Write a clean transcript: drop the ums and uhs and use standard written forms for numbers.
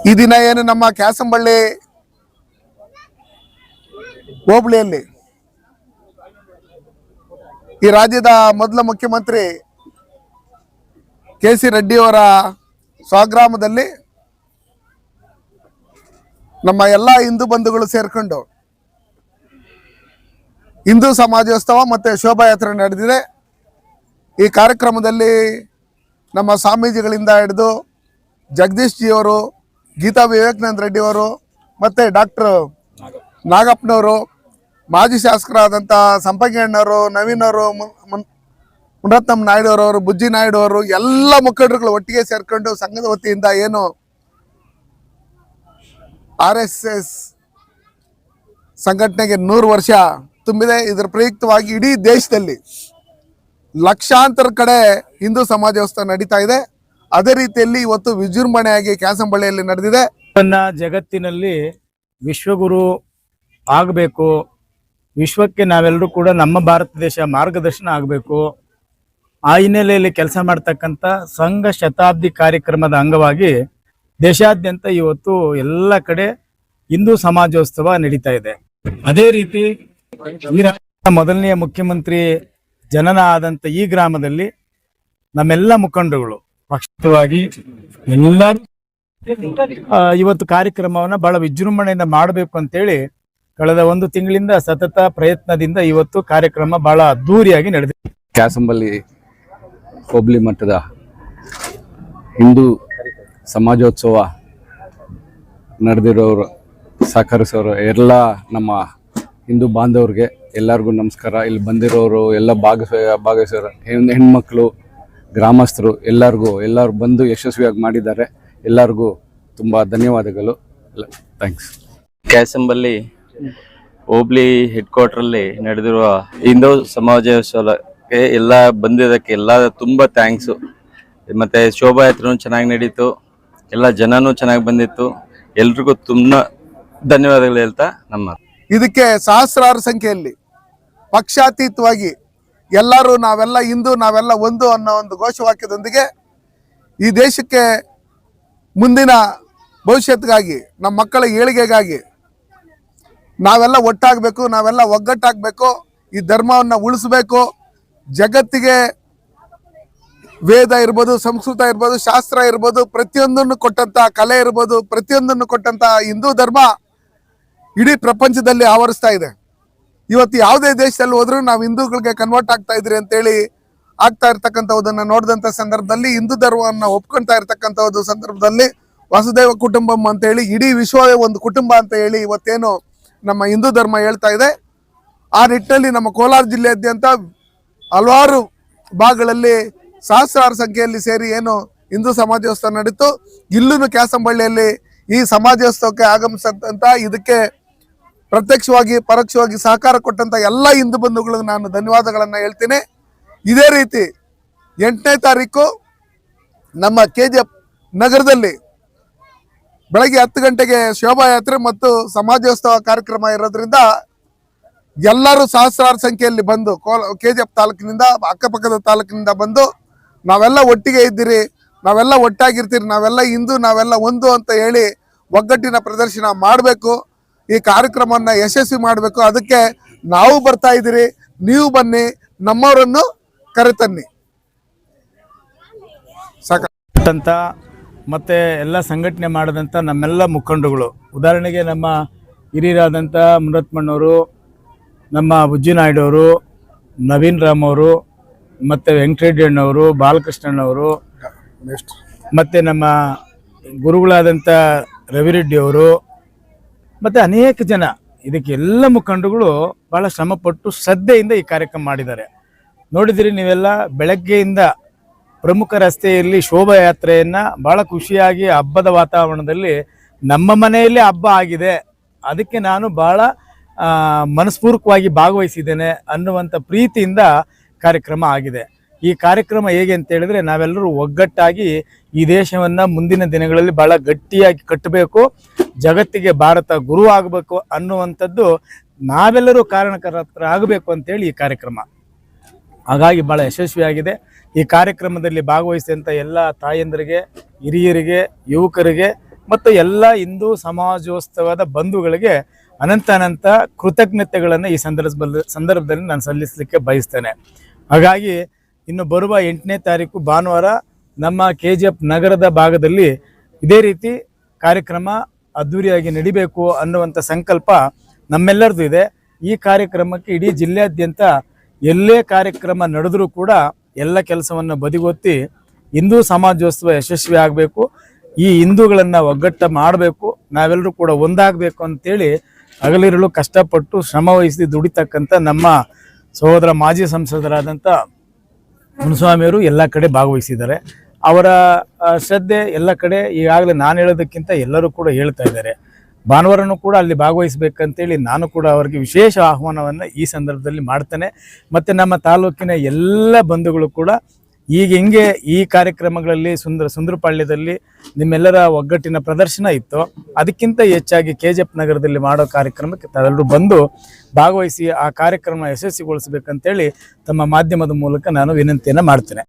ಈ ದಿನ ಏನು ನಮ್ಮ ಕ್ಯಾಸಂಬಳ್ಳಿ ಹೋಬಳಿಯಲ್ಲಿ ಈ ರಾಜ್ಯದ ಮೊದಲ ಮುಖ್ಯಮಂತ್ರಿ ಕೆ ಸಿ ರೆಡ್ಡಿಯವರ ಸ್ವಗ್ರಾಮದಲ್ಲಿ ನಮ್ಮ ಎಲ್ಲ ಹಿಂದೂ ಬಂಧುಗಳು ಸೇರ್ಕೊಂಡು ಹಿಂದೂ ಸಮಾಜೋತ್ಸವ ಮತ್ತು ಶೋಭಾಯಾತ್ರೆ ನಡೆದಿದೆ. ಈ ಕಾರ್ಯಕ್ರಮದಲ್ಲಿ ನಮ್ಮ ಸ್ವಾಮೀಜಿಗಳಿಂದ ಹಿಡಿದು ಜಗದೀಶ್ ಜಿಯವರು, ಗೀತಾ ವಿವೇಕಾನಂದ ರೆಡ್ಡಿಯವರು ಮತ್ತು ಡಾಕ್ಟರ್ ನಾಗಪ್ಪನವರು, ಮಾಜಿ ಶಾಸಕರಾದಂಥ ಸಂಪಂಗಣ್ಣವರು, ನವೀನ್ ಅವರು, ಮುನರತ್ನಂ ನಾಯ್ಡು ಅವರು, ಬುಜ್ಜಿ ನಾಯ್ಡು ಅವರು, ಎಲ್ಲ ಮುಖಂಡರುಗಳು ಒಟ್ಟಿಗೆ ಸೇರ್ಕೊಂಡು ಸಂಘದ ವತಿಯಿಂದ ಏನು RSS ಸಂಘಟನೆಗೆ 100 ವರ್ಷ ತುಂಬಿದೆ. ಇದರ ಪ್ರಯುಕ್ತವಾಗಿ ಇಡೀ ದೇಶದಲ್ಲಿ ಲಕ್ಷಾಂತರ ಕಡೆ ಹಿಂದೂ ಸಮಾಜೋತ್ಸವ ನಡೀತಾ ಇದೆ. ಅದೇ ರೀತಿಯಲ್ಲಿ ಇವತ್ತು ವಿಜೃಂಭಣೆಯಾಗಿ ಕ್ಯಾಸಂಬಳ್ಳಿಯಲ್ಲಿ ನಡೆದಿದೆ. ಜಗತ್ತಿನಲ್ಲಿ ವಿಶ್ವಗುರು ಆಗಬೇಕು, ವಿಶ್ವಕ್ಕೆ ನಾವೆಲ್ಲರೂ ಕೂಡ ನಮ್ಮ ಭಾರತ ದೇಶ ಮಾರ್ಗದರ್ಶನ ಆಗಬೇಕು. ಆ ಹಿನ್ನೆಲೆಯಲ್ಲಿ ಕೆಲಸ ಮಾಡ್ತಕ್ಕಂಥ ಸಂಘ ಶತಾಬ್ದಿ ಕಾರ್ಯಕ್ರಮದ ಅಂಗವಾಗಿ ದೇಶಾದ್ಯಂತ ಇವತ್ತು ಎಲ್ಲ ಕಡೆ ಹಿಂದೂ ಸಮಾಜೋತ್ಸವ ನಡೀತಾ ಇದೆ. ಅದೇ ರೀತಿ ಈ ರಾಜ್ಯದ ಮೊದಲನೆಯ ಮುಖ್ಯಮಂತ್ರಿ ಜನನ ಆದಂತ ಈ ಗ್ರಾಮದಲ್ಲಿ ನಮ್ಮೆಲ್ಲ ಮುಖಂಡರುಗಳು ಪಕ್ಷವಾಗಿ ಎಲ್ಲರೂ ಇವತ್ತು ಕಾರ್ಯಕ್ರಮವನ್ನ ಬಹಳ ವಿಜೃಂಭಣೆಯಿಂದ ಮಾಡಬೇಕು ಅಂತೇಳಿ ಕಳೆದ 1 ತಿಂಗಳಿಂದ ಸತತ ಪ್ರಯತ್ನದಿಂದ ಇವತ್ತು ಕಾರ್ಯಕ್ರಮ ಬಹಳ ಅದ್ದೂರಿಯಾಗಿ ನಡೆದಿದೆ. ಕ್ಯಾಸಂಬಳ್ಳಿ ಹೋಬಳಿ ಮಟ್ಟದ ಹಿಂದೂ ಸಮಾಜೋತ್ಸವ ನಡೆದಿರೋರು, ಸಹಕರಿಸೋರು ಎಲ್ಲ ನಮ್ಮ ಹಿಂದೂ ಬಾಂಧವ್ರಿಗೆ ಎಲ್ಲರಿಗೂ ನಮಸ್ಕಾರ. ಇಲ್ಲಿ ಬಂದಿರೋರು ಎಲ್ಲ ಭಾಗವಹಿಸೋರು, ಹೆಣ್ಮಕ್ಳು, ಗ್ರಾಮಸ್ಥರು ಎಲ್ಲರೂ ಬಂದು ಯಶಸ್ವಿಯಾಗಿ ಮಾಡಿದ್ದಾರೆ. ಎಲ್ಲರಿಗೂ ತುಂಬ ಧನ್ಯವಾದಗಳು. ಥ್ಯಾಂಕ್ಸ್. ಕ್ಯಾಸಂಬಳ್ಳಿ ಹೋಬಳಿ ಹೆಡ್ ಕ್ವಾರ್ಟರಲ್ಲಿ ನಡೆದಿರುವ ಹಿಂದೂ ಸಮಾಜೋತ್ಸವಕ್ಕೆ ಎಲ್ಲ ಬಂದಿದ್ದಕ್ಕೆ ಎಲ್ಲ ತುಂಬ ಥ್ಯಾಂಕ್ಸು. ಮತ್ತು ಶೋಭಾಯಾತ್ರೆನೂ ಚೆನ್ನಾಗಿ ನಡೀತು, ಎಲ್ಲ ಜನನೂ ಚೆನ್ನಾಗಿ ಬಂದಿತ್ತು. ಎಲ್ರಿಗೂ ತುಂಬ ಧನ್ಯವಾದಗಳು ಹೇಳ್ತಾ ನಮ್ಮ ಇದಕ್ಕೆ ಸಹಸ್ರಾರು ಸಂಖ್ಯೆಯಲ್ಲಿ ಪಕ್ಷಾತೀತವಾಗಿ ಎಲ್ಲರೂ ನಾವೆಲ್ಲ ಹಿಂದೂ, ನಾವೆಲ್ಲ ಒಂದು ಅನ್ನೋ ಒಂದು ಘೋಷವಾಕ್ಯದೊಂದಿಗೆ ಈ ದೇಶಕ್ಕೆ ಮುಂದಿನ ಭವಿಷ್ಯತ್ತಿಗಾಗಿ, ನಮ್ಮ ಮಕ್ಕಳ ಏಳಿಗೆಗಾಗಿ ನಾವೆಲ್ಲ ಒಟ್ಟಾಗಬೇಕು, ನಾವೆಲ್ಲ ಒಗ್ಗಟ್ಟಾಗಬೇಕು, ಈ ಧರ್ಮವನ್ನು ಉಳಿಸ್ಬೇಕು. ಜಗತ್ತಿಗೆ ವೇದ ಇರ್ಬೋದು, ಸಂಸ್ಕೃತ ಇರ್ಬೋದು, ಶಾಸ್ತ್ರ ಇರ್ಬೋದು, ಪ್ರತಿಯೊಂದನ್ನು ಕೊಟ್ಟಂಥ ಕಲೆ ಇರ್ಬೋದು, ಪ್ರತಿಯೊಂದನ್ನು ಕೊಟ್ಟಂಥ ಹಿಂದೂ ಧರ್ಮ ಇಡೀ ಪ್ರಪಂಚದಲ್ಲಿ ಆವರಿಸ್ತಾ ಇದೆ. ಇವತ್ತು ಯಾವುದೇ ದೇಶದಲ್ಲಿ ಹೋದ್ರೂ ನಾವು ಹಿಂದೂಗಳಿಗೆ ಕನ್ವರ್ಟ್ ಆಗ್ತಾ ಇದ್ರಿ ಅಂತೇಳಿ ಆಗ್ತಾ ಇರ್ತಕ್ಕಂಥದ್ದನ್ನು ನೋಡಿದಂಥ ಸಂದರ್ಭದಲ್ಲಿ, ಹಿಂದೂ ಧರ್ಮವನ್ನು ಒಪ್ಕೊಳ್ತಾ ಇರ್ತಕ್ಕಂಥದ್ದು ಸಂದರ್ಭದಲ್ಲಿ ವಸುದೈವ ಕುಟುಂಬಂ ಅಂತೇಳಿ ಇಡೀ ವಿಶ್ವವೇ ಒಂದು ಕುಟುಂಬ ಅಂತ ಹೇಳಿ ಇವತ್ತೇನು ನಮ್ಮ ಹಿಂದೂ ಧರ್ಮ ಹೇಳ್ತಾ ಇದೆ. ಆ ನಿಟ್ಟಿನಲ್ಲಿ ನಮ್ಮ ಕೋಲಾರ ಜಿಲ್ಲೆಯಾದ್ಯಂತ ಹಲವಾರು ಭಾಗಗಳಲ್ಲಿ ಸಹಸ್ರಾರು ಸಂಖ್ಯೆಯಲ್ಲಿ ಸೇರಿ ಏನು ಹಿಂದೂ ಸಮಾಜೋತ್ಸವ ನಡೀತು. ಇಲ್ಲೂ ಕ್ಯಾಸಂಬಳ್ಳಿಯಲ್ಲಿ ಈ ಸಮಾಜೋತ್ಸವಕ್ಕೆ ಆಗಮಿಸಂತ ಇದಕ್ಕೆ ಪ್ರತ್ಯಕ್ಷವಾಗಿ ಪರೋಕ್ಷವಾಗಿ ಸಹಕಾರ ಕೊಟ್ಟಂತ ಎಲ್ಲ ಹಿಂದೂ ಬಂಧುಗಳಿಗೆ ನಾನು ಧನ್ಯವಾದಗಳನ್ನು ಹೇಳ್ತೀನಿ. ಇದೇ ರೀತಿ 8ನೇ ತಾರೀಕು ನಮ್ಮ KGF ನಗರದಲ್ಲಿ ಬೆಳಗ್ಗೆ 10 ಗಂಟೆಗೆ ಶೋಭಾಯಾತ್ರೆ ಮತ್ತು ಸಮಾಜೋತ್ಸವ ಕಾರ್ಯಕ್ರಮ ಇರೋದ್ರಿಂದ ಎಲ್ಲರೂ ಸಹಸ್ರಾರು ಸಂಖ್ಯೆಯಲ್ಲಿ ಬಂದು KGF ತಾಲೂಕಿನಿಂದ, ಅಕ್ಕಪಕ್ಕದ ತಾಲೂಕಿನಿಂದ ಬಂದು ನಾವೆಲ್ಲ ಒಟ್ಟಿಗೆ ಇದ್ದೀರಿ, ನಾವೆಲ್ಲ ಒಟ್ಟಾಗಿರ್ತೀರಿ, ನಾವೆಲ್ಲ ಹಿಂದೂ, ನಾವೆಲ್ಲ ಒಂದು ಅಂತ ಹೇಳಿ ಒಗ್ಗಟ್ಟಿನ ಪ್ರದರ್ಶನ ಮಾಡಬೇಕು. ಈ ಕಾರ್ಯಕ್ರಮವನ್ನು ಯಶಸ್ವಿ ಮಾಡಬೇಕು. ಅದಕ್ಕೆ ನಾವು ಬರ್ತಾ ಇದ್ದೀರಿ, ನೀವು ಬನ್ನಿ, ನಮ್ಮವರನ್ನು ಕರೆತನ್ನಿ. ಅಂತ ಮತ್ತೆ ಎಲ್ಲ ಸಂಘಟನೆ ಮಾಡಿದಂಥ ನಮ್ಮೆಲ್ಲ ಮುಖಂಡರುಗಳು, ಉದಾಹರಣೆಗೆ ನಮ್ಮ ಹಿರಿಯರಾದಂಥ ಮುನರತ್ನಮ್ಮನವರು, ನಮ್ಮ ಬುಜ್ಜಿ ನಾಯ್ಡು ಅವರು, ನವೀನ್ ರಾಮ್ ಅವರು, ಮತ್ತು ವೆಂಕಟರೆಡ್ಡಿ ಅಣ್ಣವರು, ಬಾಲಕೃಷ್ಣಣ್ಣವರು, ಮತ್ತು ನಮ್ಮ ಗುರುಗಳಾದಂಥ ರವಿರೆಡ್ಡಿ ಅವರು, ಮತ್ತು ಅನೇಕ ಜನ, ಇದಕ್ಕೆ ಎಲ್ಲ ಮುಖಂಡರುಗಳು ಭಾಳ ಶ್ರಮಪಟ್ಟು ಶ್ರದ್ಧೆಯಿಂದ ಈ ಕಾರ್ಯಕ್ರಮ ಮಾಡಿದ್ದಾರೆ. ನೋಡಿದಿರಿ ನೀವೆಲ್ಲ, ಬೆಳಗ್ಗೆಯಿಂದ ಪ್ರಮುಖ ರಸ್ತೆಯಲ್ಲಿ ಶೋಭಾಯಾತ್ರೆಯನ್ನು ಭಾಳ ಖುಷಿಯಾಗಿ ಹಬ್ಬದ ವಾತಾವರಣದಲ್ಲಿ ನಮ್ಮ ಮನೆಯಲ್ಲೇ ಹಬ್ಬ ಆಗಿದೆ, ಅದಕ್ಕೆ ನಾನು ಭಾಳ ಮನಸ್ಪೂರ್ವಕವಾಗಿ ಭಾಗವಹಿಸಿದ್ದೇನೆ ಅನ್ನುವಂಥ ಪ್ರೀತಿಯಿಂದ ಕಾರ್ಯಕ್ರಮ ಆಗಿದೆ. ಈ ಕಾರ್ಯಕ್ರಮ ಹೇಗೆ ಅಂತ ಹೇಳಿದ್ರೆ, ನಾವೆಲ್ಲರೂ ಒಗ್ಗಟ್ಟಾಗಿ ಈ ದೇಶವನ್ನು ಮುಂದಿನ ದಿನಗಳಲ್ಲಿ ಭಾಳ ಗಟ್ಟಿಯಾಗಿ ಕಟ್ಟಬೇಕು, ಜಗತ್ತಿಗೆ ಭಾರತ ಗುರು ಆಗಬೇಕು ಅನ್ನುವಂಥದ್ದು ನಾವೆಲ್ಲರೂ ಕಾರಣಕರ್ತರಾಗಬೇಕು ಅಂತೇಳಿ ಈ ಕಾರ್ಯಕ್ರಮ. ಹಾಗಾಗಿ ಭಾಳ ಯಶಸ್ವಿಯಾಗಿದೆ. ಈ ಕಾರ್ಯಕ್ರಮದಲ್ಲಿ ಭಾಗವಹಿಸಿದಂಥ ಎಲ್ಲ ತಾಯಂದರಿಗೆ, ಹಿರಿಯರಿಗೆ, ಯುವಕರಿಗೆ ಮತ್ತು ಎಲ್ಲ ಹಿಂದೂ ಸಮಾಜೋತ್ಸವದ ಬಂಧುಗಳಿಗೆ ಅನಂತ ಕೃತಜ್ಞತೆಗಳನ್ನು ಈ ಸಂದರ್ಭದಲ್ಲಿ ನಾನು ಸಲ್ಲಿಸಲಿಕ್ಕೆ ಬಯಸ್ತೇನೆ. ಹಾಗಾಗಿ ಇನ್ನು ಬರುವ 8ನೇ ತಾರೀಕು ಭಾನುವಾರ ನಮ್ಮ KGF ನಗರದ ಭಾಗದಲ್ಲಿ ಇದೇ ರೀತಿ ಕಾರ್ಯಕ್ರಮ ಅದ್ಧೂರಿಯಾಗಿ ನಡಿಬೇಕು ಅನ್ನುವಂಥ ಸಂಕಲ್ಪ ನಮ್ಮೆಲ್ಲರದು ಇದೆ. ಈ ಕಾರ್ಯಕ್ರಮಕ್ಕೆ ಇಡೀ ಜಿಲ್ಲೆಯಾದ್ಯಂತ ಎಲ್ಲೇ ಕಾರ್ಯಕ್ರಮ ನಡೆದರೂ ಕೂಡ ಎಲ್ಲ ಕೆಲಸವನ್ನು ಬದಿಗೊತ್ತಿ ಹಿಂದೂ ಸಮಾಜೋತ್ಸವ ಯಶಸ್ವಿ ಆಗಬೇಕು, ಈ ಹಿಂದೂಗಳನ್ನು ಒಗ್ಗಟ್ಟು ಮಾಡಬೇಕು, ನಾವೆಲ್ಲರೂ ಕೂಡ ಒಂದಾಗಬೇಕು ಅಂತೇಳಿ ಹಗಲಿರುಳು ಕಷ್ಟಪಟ್ಟು ಶ್ರಮವಹಿಸಿ ದುಡಿತಕ್ಕಂಥ ನಮ್ಮ ಸಹೋದರ ಮಾಜಿ ಸಂಸದರಾದಂಥ ಮುನಿಸ್ವಾಮಿಯವರು ಎಲ್ಲ ಕಡೆ ಭಾಗವಹಿಸಿದ್ದಾರೆ. ಅವರ ಶ್ರದ್ಧೆ ಎಲ್ಲ ಕಡೆ ಈಗಾಗಲೇ ನಾನು ಹೇಳೋದಕ್ಕಿಂತ ಎಲ್ಲರೂ ಕೂಡ ಹೇಳ್ತಾ ಇದ್ದಾರೆ. ಭಾನುವಾರನೂ ಕೂಡ ಅಲ್ಲಿ ಭಾಗವಹಿಸಬೇಕಂತೇಳಿ ನಾನು ಕೂಡ ಅವರಿಗೆ ವಿಶೇಷ ಆಹ್ವಾನವನ್ನು ಈ ಸಂದರ್ಭದಲ್ಲಿ ಮಾಡ್ತೇನೆ. ಮತ್ತು ನಮ್ಮ ತಾಲೂಕಿನ ಎಲ್ಲ ಬಂಧುಗಳು ಕೂಡ ಈಗ ಹೆಂಗೆ ಈ ಕಾರ್ಯಕ್ರಮಗಳಲ್ಲಿ ಸುಂದರಪಾಳ್ಯದಲ್ಲಿ ನಿಮ್ಮೆಲ್ಲರ ಒಗ್ಗಟ್ಟಿನ ಪ್ರದರ್ಶನ ಇತ್ತು, ಅದಕ್ಕಿಂತ ಹೆಚ್ಚಾಗಿ KGF ನಗರದಲ್ಲಿ ಮಾಡೋ ಕಾರ್ಯಕ್ರಮಕ್ಕೆ ತಾವೆಲ್ಲರೂ ಬಂದು ಭಾಗವಹಿಸಿ ಆ ಕಾರ್ಯಕ್ರಮ ಯಶಸ್ವಿಗೊಳಿಸಬೇಕಂತೇಳಿ ತಮ್ಮ ಮಾಧ್ಯಮದ ಮೂಲಕ ನಾನು ವಿನಂತಿಯನ್ನು ಮಾಡ್ತೇನೆ.